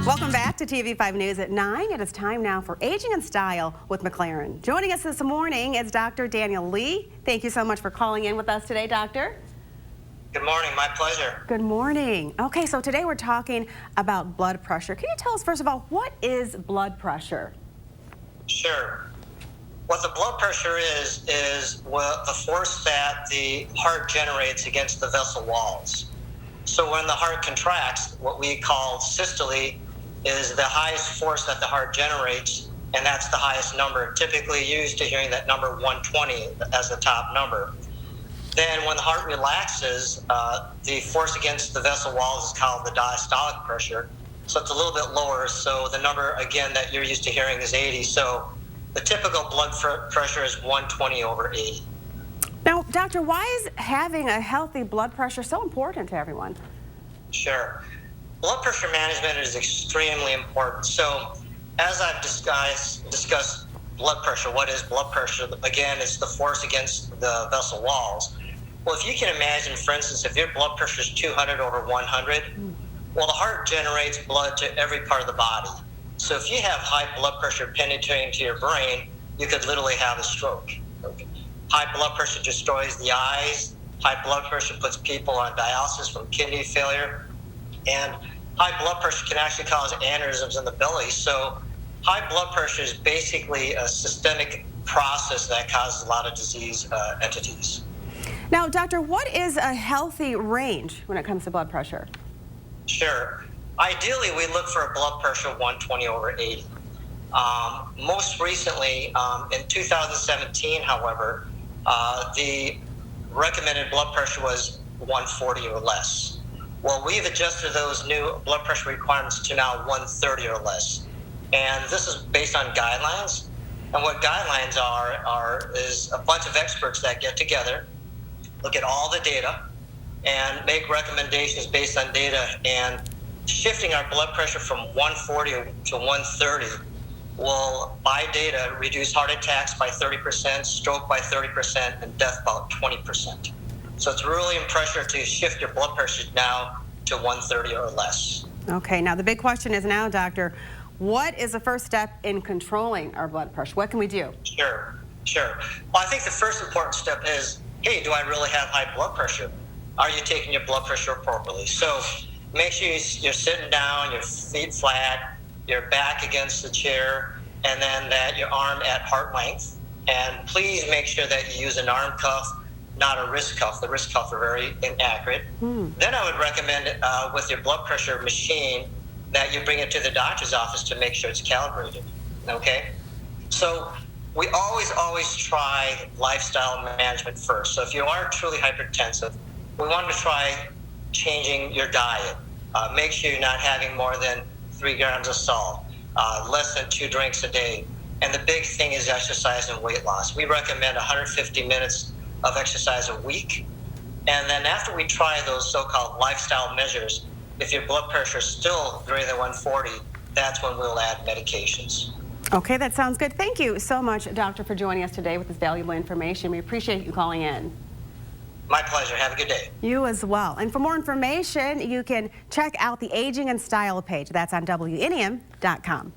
Welcome back to TV5 News at 9. It is time now for Aging in Style with McLaren. Joining us this morning is Dr. Daniel Lee. Thank you so much for calling in with us today, Doctor. Good morning. My pleasure. Good morning. Okay, so today we're talking about blood pressure. Can you tell us, first of all, what is blood pressure? Sure. What the blood pressure is the force that the heart generates against the vessel walls. So when the heart contracts, what we call systole is the highest force that the heart generates, and that's the highest number, typically used to hearing that number 120 as the top number. Then when the heart relaxes, the force against the vessel walls is called the diastolic pressure. So it's a little bit lower. So the number, again, that you're used to hearing is 80. So the typical blood pressure is 120 over 80. Now, doctor, why is having a healthy blood pressure so important to everyone? Sure. Blood pressure management is extremely important. So as I've discussed blood pressure, what is blood pressure? Again, it's the force against the vessel walls. Well, if you can imagine, for instance, if your blood pressure is 200 over 100, well, the heart generates blood to every part of the body. So if you have high blood pressure penetrating to your brain, you could literally have a stroke. High blood pressure destroys the eyes. High blood pressure puts people on dialysis from kidney failure. And high blood pressure can actually cause aneurysms in the belly. So high blood pressure is basically a systemic process that causes a lot of disease entities. Now, doctor, what is a healthy range when it comes to blood pressure? Sure. Ideally, we look for a blood pressure of 120 over 80. Most recently, in 2017, however, the recommended blood pressure was 140 or less. Well, we've adjusted those new blood pressure requirements to now 130 or less. And this is based on guidelines. And what guidelines is a bunch of experts that get together, look at all the data, and make recommendations based on data. And shifting our blood pressure from 140 to 130 will, by data, reduce heart attacks by 30%, stroke by 30%, and death about 20%. So it's really important to shift your blood pressure now to 130 or less. Okay, now the big question is now, doctor, what is the first step in controlling our blood pressure? What can we do? Sure. Well, I think the first important step is, hey, do I really have high blood pressure? Are you taking your blood pressure appropriately? So make sure you're sitting down, your feet flat, your back against the chair, and then that your arm at heart length. And please make sure that you use an arm cuff, not a wrist cuff. The wrist cuff are very inaccurate. Then I would recommend with your blood pressure machine that you bring it to the doctor's office to make sure it's calibrated. Okay? So we always try lifestyle management first. So if you are truly hypertensive, we want to try changing your diet. Make sure you're not having more than 3 grams of salt, less than 2 drinks a day. And the big thing is exercise and weight loss. We recommend 150 minutes of exercise a week. And then after we try those so-called lifestyle measures, if your blood pressure is still greater than 140, that's when we'll add medications. Okay, that sounds good. Thank you so much, doctor, for joining us today with this valuable information. We appreciate you calling in. My pleasure. Have a good day. You as well. And for more information, you can check out the Aging in Style page. That's on WNEM.com.